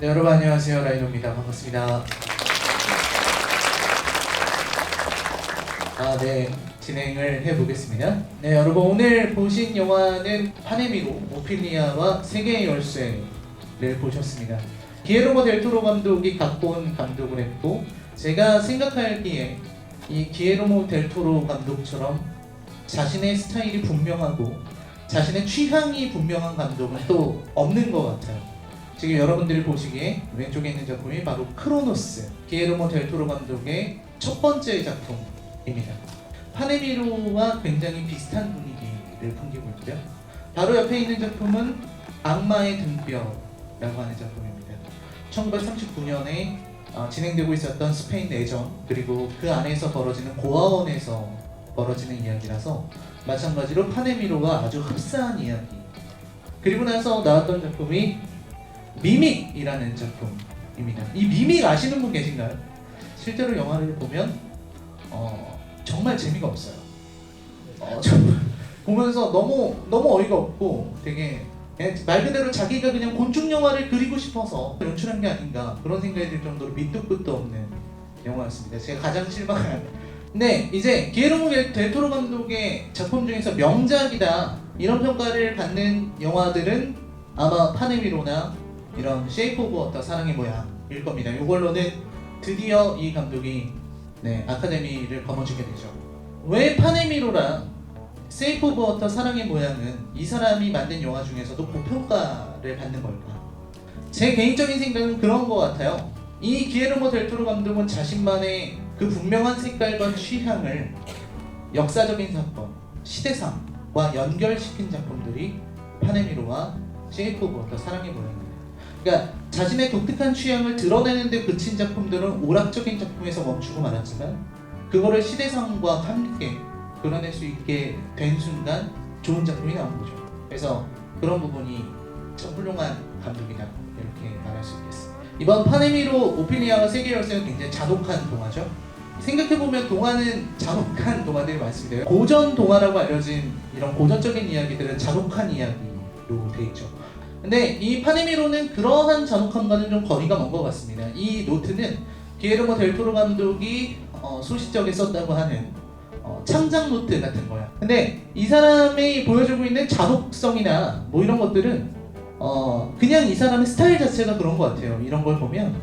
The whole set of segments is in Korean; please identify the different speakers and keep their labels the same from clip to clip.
Speaker 1: 네, 여러분 안녕하세요. 라이노입니다. 반갑습니다. 네, 진행을 해보겠습니다. 네, 여러분 오늘 보신 영화는 파네미로 오피니아와 세계의 열쇠를 보셨습니다. 기에르모 델 토로 감독이 각본 감독을 했고, 제가 생각하기에 이 기에르모 델 토로 감독처럼 자신의 스타일이 분명하고 자신의 취향이 분명한 감독은 또 없는 것 같아요. 지금 여러분들이 보시기에 왼쪽에 있는 작품이 바로 크로노스, 기에르모 델 토로 감독의 첫 번째 작품입니다. 파네미로와 굉장히 비슷한 분위기를 풍기고 있고요. 바로 옆에 있는 작품은 악마의 등뼈라고 하는 작품입니다. 1939년에 진행되고 있었던 스페인 내전, 그리고 그 안에서 벌어지는 고아원에서 벌어지는 이야기라서 마찬가지로 파네미로와 아주 흡사한 이야기. 그리고 나서 나왔던 작품이 미믹이라는 작품입니다. 이 미믹 아시는 분 계신가요? 실제로 영화를 보면 정말 재미가 없어요. 정말 보면서 너무 어이가 없고 되게 말 그대로 자기가 그냥 곤충 영화를 그리고 싶어서 연출한 게 아닌가 그런 생각이 들 정도로 밑도 끝도 없는 영화였습니다. 제가 가장 실망한. 네, 이제 기에르모 델 토로 감독의 작품 중에서 명작이다 이런 평가를 받는 영화들은 아마 파네미로나 이런 쉐이프 오브 워터 사랑의 모양일 겁니다. 이걸로는 드디어 이 감독이 아카데미를 거머쥐게 되죠. 왜 파네미로랑 쉐이프 오브 워터 사랑의 모양은 이 사람이 만든 영화 중에서도 고평가를 받는 걸까? 제 개인적인 생각은 그런 것 같아요. 이 기에르모 델 토로 감독은 자신만의 그 분명한 색깔과 취향을 역사적인 사건, 시대상과 연결시킨 작품들이 파네미로와 쉐이프 오브 워터 사랑의 모양입니다. 그러니까 자신의 독특한 취향을 드러내는 데 그친 작품들은 오락적인 작품에서 멈추고 말았지만 그거를 시대상과 함께 그려낼 수 있게 된 순간 좋은 작품이 나온 거죠. 그래서 그런 부분이 참 훌륭한 감독이다 이렇게 말할 수 있겠습니다. 이번 파네미로 오피니아와 세계의 열쇠는 굉장히 잔혹한 동화죠. 생각해보면 동화는 잔혹한 동화들이 많습니다. 고전 동화라고 알려진 이런 고전적인 이야기들은 잔혹한 이야기로 돼 있죠. 근데 이 파네미로는 그러한 잔혹함과는 좀 거리가 먼 것 같습니다. 이 노트는 기에르모 델 토로 감독이 소시적에 썼다고 하는 창작 노트 같은 거야. 근데 이 사람이 보여주고 있는 잔혹성이나 뭐 이런 것들은 그냥 이 사람의 스타일 자체가 그런 것 같아요. 이런 걸 보면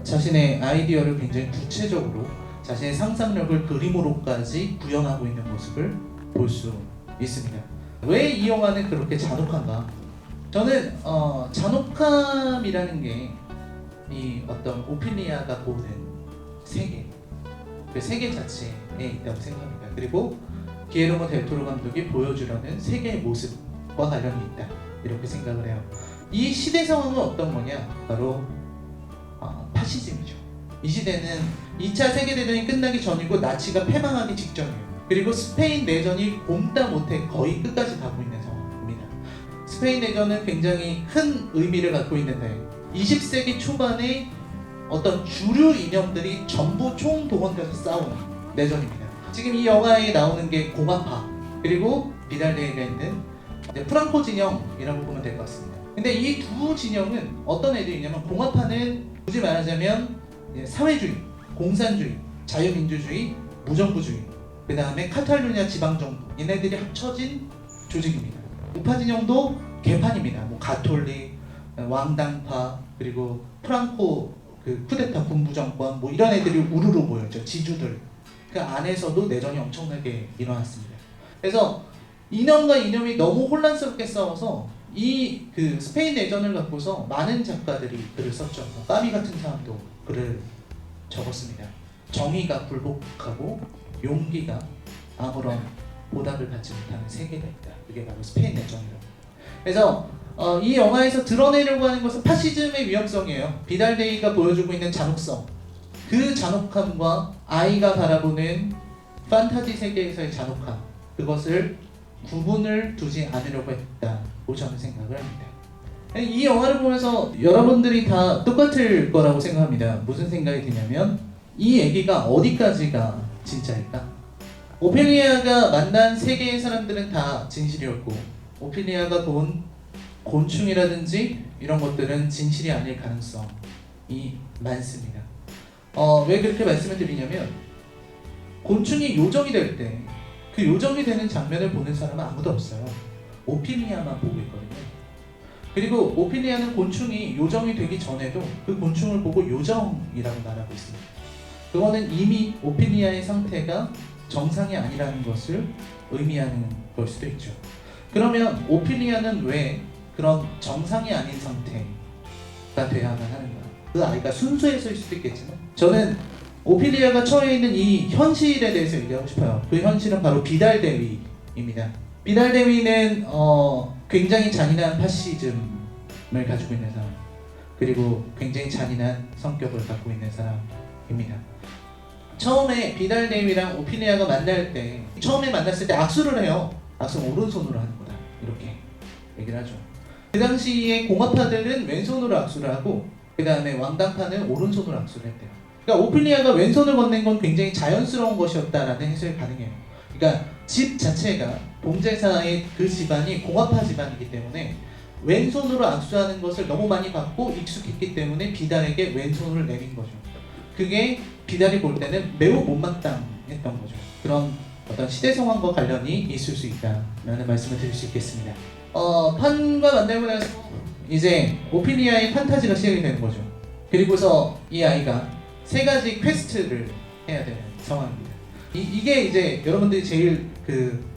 Speaker 1: 자신의 아이디어를 굉장히 구체적으로 자신의 상상력을 그림으로까지 구현하고 있는 모습을 볼 수 있습니다. 왜 이 영화는 그렇게 잔혹한가? 저는 잔혹함이라는 게 이 어떤 오피니아가 보는 세계, 그 세계 자체에 있다고 생각합니다. 그리고 기에르모 델 토로 감독이 보여주려는 세계의 모습과 관련이 있다 이렇게 생각을 해요. 이 시대 상황은 어떤 거냐? 바로 파시즘이죠. 이 시대는 2차 세계대전이 끝나기 전이고 나치가 패망하기 직전이에요. 그리고 스페인 내전이 곰다 못해 거의 끝까지 가고 있는 상황입니다. 스페인 내전은 굉장히 큰 의미를 갖고 있는데 20세기 초반에 어떤 주류 이념들이 전부 총동원돼서 싸우는 내전입니다. 지금 이 영화에 나오는 게 공화파, 그리고 비달데이가 있는 프랑코 진영이라고 보면 될 것 같습니다. 근데 이 두 진영은 어떤 애들이냐면, 공화파는 굳이 말하자면 사회주의, 공산주의, 자유민주주의, 무정부주의, 그 다음에 카탈루냐 지방정부, 얘네들이 합쳐진 조직입니다. 우파 진영도 개판입니다. 뭐 가톨릭, 왕당파, 그리고 프랑코 그 쿠데타 군부 정권, 뭐 이런 애들이 우르르 모였죠. 지주들. 그 안에서도 내전이 엄청나게 일어났습니다. 그래서 이념과 이념이 너무 혼란스럽게 싸워서 이 그 스페인 내전을 갖고서 많은 작가들이 글을 썼죠. 까미 같은 사람도 글을 적었습니다. 정의가 굴복하고 용기가 아무런 보답을 받지 못하는 세계가 있다. 그게 바로 스페인 내전이라고. 그래서 이 영화에서 드러내려고 하는 것은 파시즘의 위험성이에요. 비달데이가 보여주고 있는 잔혹성, 그 잔혹함과 아이가 바라보는 판타지 세계에서의 잔혹함, 그것을 구분을 두지 않으려고 했다고 저는 생각을 합니다. 이 영화를 보면서 여러분들이 다 똑같을 거라고 생각합니다. 무슨 생각이 드냐면, 이 얘기가 어디까지가 진짜일까? 오피니아가 만난 세계의 사람들은 다 진실이었고, 오피니아가 본 곤충이라든지 이런 것들은 진실이 아닐 가능성이 많습니다. 왜 그렇게 말씀을 드리냐면 곤충이 요정이 될 때 그 요정이 되는 장면을 보는 사람은 아무도 없어요. 오피니아만 보고 있거든요. 그리고 오피니아는 곤충이 요정이 되기 전에도 그 곤충을 보고 요정이라고 말하고 있습니다. 그거는 이미 오피니아의 상태가 정상이 아니라는 것을 의미하는 걸 수도 있죠. 그러면 오피니아는 왜 그런 정상이 아닌 상태가 돼야만 하는가? 그 아이가 순수해서일 수도 있겠지만 저는 오피니아가 처해 있는 이 현실에 대해서 얘기하고 싶어요. 그 현실은 바로 비달대위입니다. 비달대위는 굉장히 잔인한 파시즘을 가지고 있는 사람, 그리고 굉장히 잔인한 성격을 갖고 있는 사람입니다. 처음에 비달대위랑 오피니아가 만날 때, 처음에 만났을 때 악수를 해요. 악수는 오른손으로 하는 거다, 이렇게 얘기를 하죠. 그 당시에 공화파들은 왼손으로 악수를 하고 그 다음에 왕당파는 오른손으로 악수를 했대요. 그러니까 오피니아가 왼손을 건넨 건 굉장히 자연스러운 것이었다라는 해석이 가능해요. 그러니까 집 자체가 봉제사의 그 집안이 공화파 집안이기 때문에 왼손으로 악수하는 것을 너무 많이 봤고 익숙했기 때문에 비달에게 왼손을 내민 거죠. 그게 비달이 볼 때는 매우 못마땅했던 거죠. 그런 어떤 시대 상황과 관련이 있을 수 있다라는 말씀을 드릴 수 있겠습니다. 판과 만나고 나서 이제 오피니아의 판타지가 시작이 되는 거죠. 그리고서 이 아이가 3가지 퀘스트를 해야 되는 상황입니다. 이게 이제 여러분들이 제일 그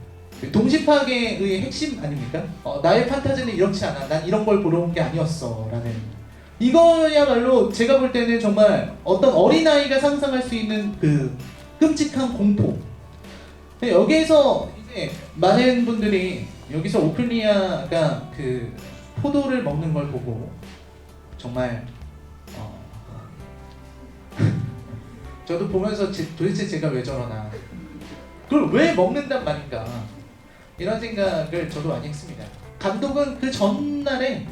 Speaker 1: 동시파괴의 핵심 아닙니까? 나의 판타지는 이렇지 않아. 난 이런 걸 보러 온 게 아니었어. 라는. 이거야말로 제가 볼 때는 정말 어떤 어린아이가 상상할 수 있는 그 끔찍한 공포. 여기에서 이제 많은 분들이 여기서 오피니아가 그 포도를 먹는 걸 보고 정말 저도 보면서 도대체 제가 왜 저러나, 그걸 왜 먹는단 말인가, 이런 생각을 저도 많이 했습니다. 감독은 그 전날에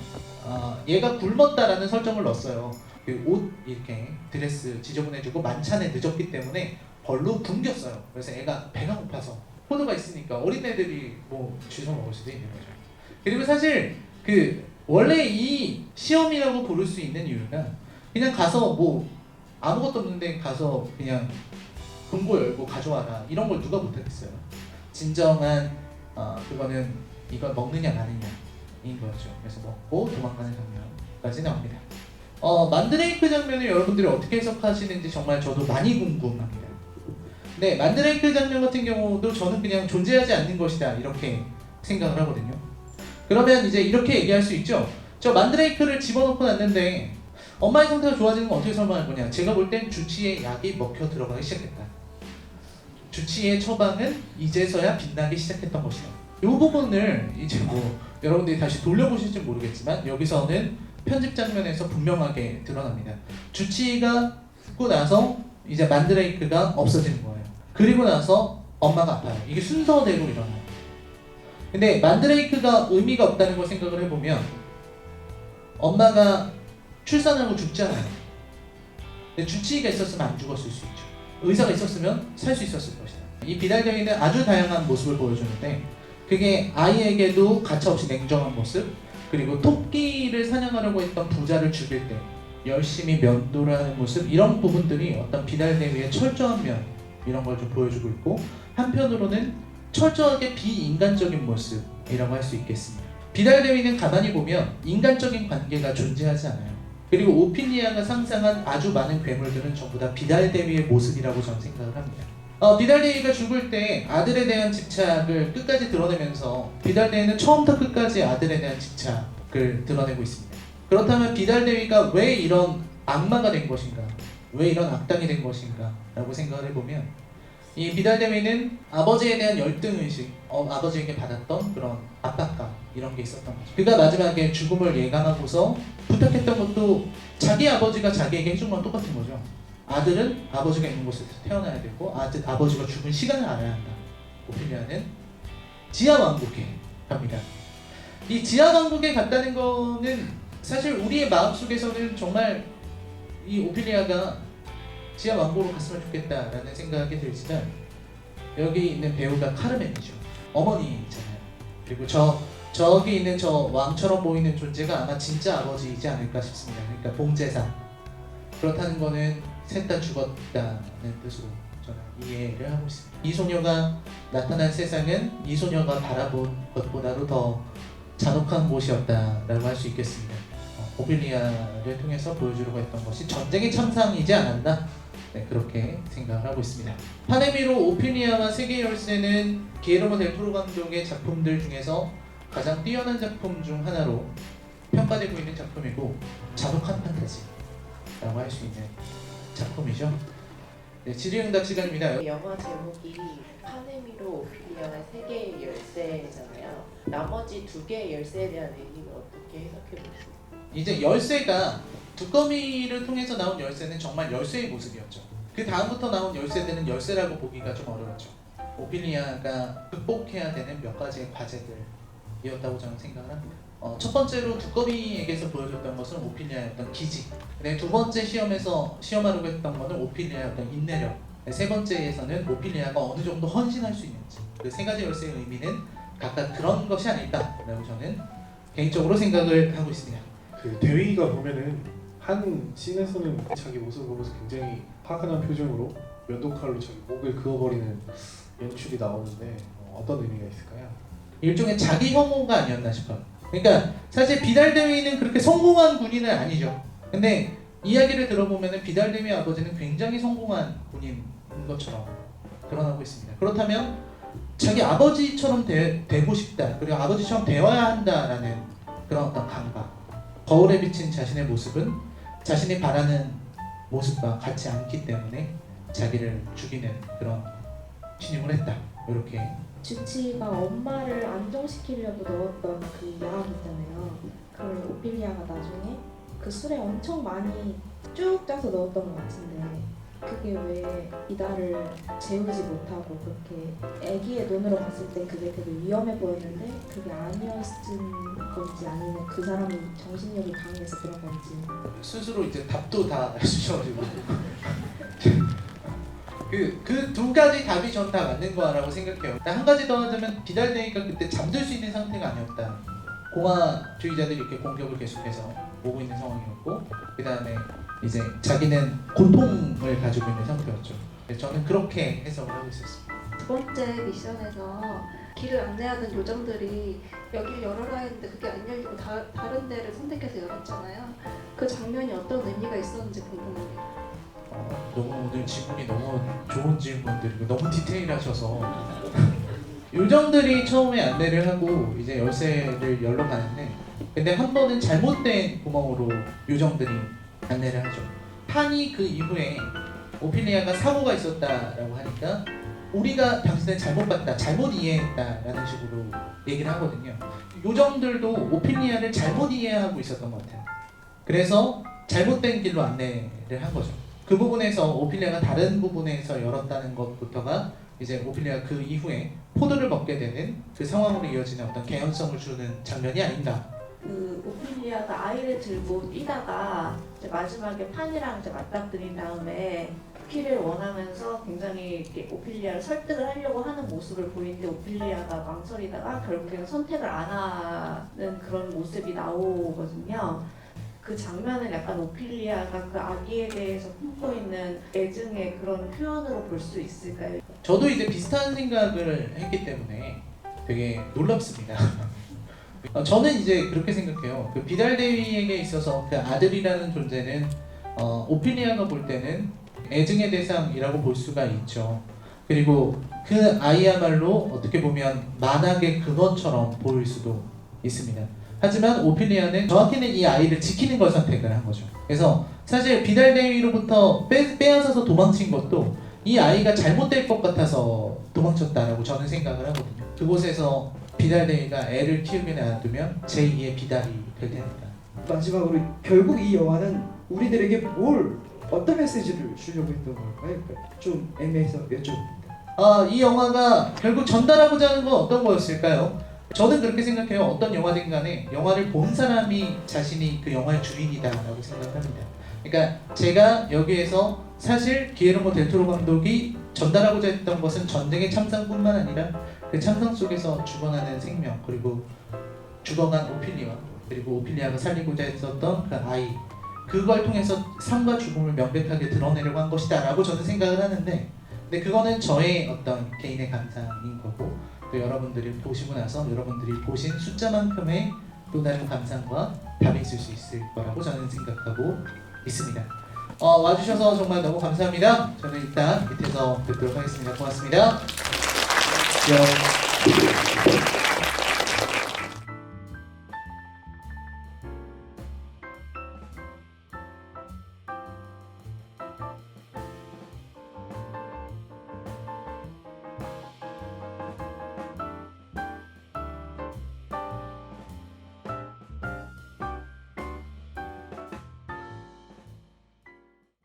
Speaker 1: 얘가 굶었다라는 설정을 넣었어요. 그 옷 이렇게 드레스 지저분해지고 만찬에 늦었기 때문에 벌로 굶겼어요. 그래서 애가 배가 고파서, 포도가 있으니까 어린애들이 뭐 주워 먹을 수도 있는 거죠. 그리고 사실 그 원래 이 시험이라고 부를 수 있는 이유가 그냥 가서 뭐 아무것도 없는데 가서 그냥 금고 열고 가져와라, 이런 걸 누가 못하겠어요. 진정한 그거는 이걸 먹느냐 마느냐인 거죠. 그래서 먹고 도망가는 장면까지 나옵니다. 만드레이크 장면을 여러분들이 어떻게 해석하시는지 정말 저도 많이 궁금합니다. 네, 만드레이크 장면 같은 경우도 저는 그냥 존재하지 않는 것이다, 이렇게 생각을 하거든요. 그러면 이제 이렇게 얘기할 수 있죠. 저 만드레이크를 집어넣고 났는데 엄마의 상태가 좋아지는 건 어떻게 설명할 거냐. 제가 볼 땐 주치의 약이 먹혀 들어가기 시작했다. 주치의 처방은 이제서야 빛나기 시작했던 것이다. 이 부분을 이제 뭐 여러분들이 다시 돌려보실지 모르겠지만 여기서는 편집 장면에서 분명하게 드러납니다. 주치의가 죽고 나서 이제 만드레이크가 없어지는 거예요. 그리고 나서 엄마가 아파요. 이게 순서대로 일어나요. 근데 만드레이크가 의미가 없다는 걸 생각을 해보면 엄마가 출산하고 죽잖아요. 근데 주치의가 있었으면 안 죽었을 수 있죠. 의사가 있었으면 살 수 있었을 것이다. 이 비달대위는 아주 다양한 모습을 보여주는데 그게 아이에게도 가차없이 냉정한 모습, 그리고 토끼를 사냥하려고 했던 부자를 죽일 때 열심히 면도를 하는 모습, 이런 부분들이 어떤 비달대위의 철저한 면, 이런 걸 좀 보여주고 있고, 한편으로는 철저하게 비인간적인 모습이라고 할 수 있겠습니다. 비달대위는 가만히 보면 인간적인 관계가 존재하지 않아요. 그리고 오피니아가 상상한 아주 많은 괴물들은 전부 다 비달대위의 모습이라고 저는 생각을 합니다. 비달대위가 죽을 때 아들에 대한 집착을 끝까지 드러내면서 비달대위는 처음부터 끝까지 아들에 대한 집착을 드러내고 있습니다. 그렇다면 비달대위가 왜 이런 악마가 된 것인가, 왜 이런 악당이 된 것인가 라고 생각을 해보면 이 비달대위는 아버지에 대한 열등의식, 아버지에게 받았던 그런 압박감, 이런 게 있었던 거죠. 그가 마지막에 죽음을 예감하고서 부탁했던 것도 자기 아버지가 자기에게 해준 건 똑같은 거죠. 아들은 아버지가 있는 곳에서 태어나야 되고 아버지가 죽은 시간을 알아야 한다. 오피니아는 지하왕국에 갑니다. 이 지하왕국에 갔다는 거는 사실 우리의 마음속에서는 정말 이 오피니아가 지하왕국으로 갔으면 좋겠다라는 생각이 들지만 여기 있는 배우가 카르멘이죠. 어머니잖아요. 그리고 저 저기 있는 저 왕처럼 보이는 존재가 아마 진짜 아버지이지 않을까 싶습니다. 그러니까 봉제사. 그렇다는 거는 셋 다 죽었다는 뜻으로 저는 이해를 하고 있습니다. 이 소녀가 나타난 세상은 이 소녀가 바라본 것보다도 더 잔혹한 곳이었다라고 할 수 있겠습니다. 오피리아를 통해서 보여주려고 했던 것이 전쟁의 참상이지 않았나? 네, 그렇게 생각을 하고 있습니다. 파네미로 오피리아와 세계 열쇠는 기에르모 델 토로 감독의 작품들 중에서 가장 뛰어난 작품 중 하나로 평가되고 있는 작품이고 잔혹한 판타지라고 할 수 있는 작품이죠. 네, 질의응답 시간입니다.
Speaker 2: 영화 제목이 파네미로 오피리아의 세계의 열쇠잖아요. 나머지 두 개의 열쇠에 대한 의미는 어떻게 해석해 보세요?
Speaker 1: 이제 열쇠가 두꺼비를 통해서 나온 열쇠는 정말 열쇠의 모습이었죠. 그 다음부터 나온 열쇠들은 열쇠라고 보기가 좀 어려웠죠. 오피리아가 극복해야 되는 몇 가지의 과제들이었다고 저는 생각을 합니다. 첫 번째로 두꺼비에게서 보여줬던 것은 오피리아의 어떤 기지. 두 번째 시험하려고 했던 것은 오피리아의 어떤 인내력. 세 번째에서는 오피리아가 어느 정도 헌신할 수 있는지. 그 세 가지 열쇠의 의미는 각각 그런 것이 아닐까라고 저는 개인적으로 생각을 하고 있습니다.
Speaker 3: 그 대위가 보면은 한 씬에서는 자기 모습을 보면서 굉장히 화끈한 표정으로 면도칼로 자기 목을 그어버리는 연출이 나오는데 어떤 의미가 있을까요?
Speaker 1: 일종의 자기 혐오가 아니었나 싶어요. 그러니까 사실 비달 대위는 그렇게 성공한 군인은 아니죠. 근데 이야기를 들어보면 비달 대위 아버지는 굉장히 성공한 군인인 것처럼 드러나고 있습니다. 그렇다면 자기 아버지처럼 되고 싶다, 그리고 아버지처럼 되어야 한다라는 그런 어떤 감각. 거울에 비친 자신의 모습은 자신이 바라는 모습과 같지 않기 때문에 자기를 죽이는 그런 신용을 했다. 이렇게
Speaker 4: 주치가 엄마를 안정시키려고 넣었던 그 약 있잖아요. 그걸 오피리아가 나중에 그 술에 엄청 많이 쭉 짜서 넣었던 것 같은데 그게 왜 이달을 재우지 못하고 그렇게 아기의 눈으로 봤을 때 그게 되게 위험해 보였는데 그게 아니었은 건지 아니면 그 사람이 정신력이 강해서 그런 건지
Speaker 1: 스스로 이제 답도 다 해주셔가지고 그 두 가지 답이 전 다 맞는 거라고 생각해요. 한 가지 더 하자면 비달대위가 그때 잠들 수 있는 상태가 아니었다. 공화주의자들이 이렇게 공격을 계속해서 오고 있는 상황이었고, 그 다음에 이제 자기는 고통을 가지고 있는 상태였죠. 저는 그렇게 해석을 하고 있었습니다.
Speaker 5: 두 번째 미션에서 길을 안내하는 요정들이 여기를 열어라 했는데 그게 안 열리고 다른 데를 선택해서 열었잖아요. 그 장면이 어떤 의미가 있었는지 궁금합니다.
Speaker 1: 너무 오늘 질문이 너무 좋은 질문들이고 너무 디테일하셔서 요정들이 처음에 안내를 하고 이제 열쇠를 열러 가는데, 근데 한 번은 잘못된 구멍으로 요정들이 안내를 하죠. 판이 그 이후에 오피리아가 사고가 있었다라고 하니까 우리가 당신을 잘못 봤다, 잘못 이해했다라는 식으로 얘기를 하거든요. 요정들도 오피리아를 잘못 이해하고 있었던 것 같아요. 그래서 잘못된 길로 안내를 한 거죠. 그 부분에서 오피리아가 다른 부분에서 열었다는 것부터가 이제 오피리아가 그 이후에 포도를 먹게 되는 그 상황으로 이어지는 어떤 개연성을 주는 장면이 아닌가.
Speaker 2: 그 오피리아가 아이를 들고 뛰다가 이제 마지막에 판이랑 이제 맞닥뜨린 다음에 쿠키를 원하면서 굉장히 이렇게 오피리아를 설득을 하려고 하는 모습을 보이는데 오피리아가 망설이다가 결국에는 선택을 안 하는 그런 모습이 나오거든요. 그 장면을 약간 오피리아가 그 아기에 대해서 품고 있는 애증의 그런 표현으로 볼 수 있을까요?
Speaker 1: 저도 이제 비슷한 생각을 했기 때문에 되게 놀랍습니다. 저는 이제 그렇게 생각해요. 그 비달 대위에게 있어서 그 아들이라는 존재는 오피리아가 볼 때는 애증의 대상이라고 볼 수가 있죠. 그리고 그 아이야말로 어떻게 보면 만악의 근원처럼 보일 수도 있습니다. 하지만 오피리아는 정확히는 이 아이를 지키는 걸 선택을 한 거죠. 그래서 사실 비달 대위로부터 빼앗아서 도망친 것도 이 아이가 잘못될 것 같아서 도망쳤다라고 저는 생각을 하거든요. 그곳에서 비달 대위가 애를 키우게 놔두면 제2의 비달이 될 테니까.
Speaker 6: 마지막으로 결국 이 영화는 우리들에게 어떤 메시지를 주려고 했던 걸까요? 좀 애매해서 여쭤봅니다.
Speaker 1: 이 영화가 결국 전달하고자 하는 건 어떤 거였을까요? 저는 그렇게 생각해요. 어떤 영화든 간에 영화를 본 사람이 자신이 그 영화의 주인이다라고 생각합니다. 그러니까 제가 여기에서 사실 기에르모 델 토로 감독이 전달하고자 했던 것은 전쟁의 참상뿐만 아니라 그 참상 속에서 죽어나는 생명, 그리고 죽어간 오피리아 그리고 오피리아가 살리고자 했었던 그 아이 그걸 통해서 삶과 죽음을 명백하게 드러내려고 한 것이다라고 저는 생각을 하는데 근데 그거는 저의 어떤 개인의 감상인 거고 또 여러분들이 보시고 나서 여러분들이 보신 숫자만큼의 또 다른 감상과 답이 있을 수 있을 거라고 저는 생각하고 있습니다. 와주셔서 정말 너무 감사합니다. 저는 이따 밑에서 뵙도록 하겠습니다. 고맙습니다. 안녕.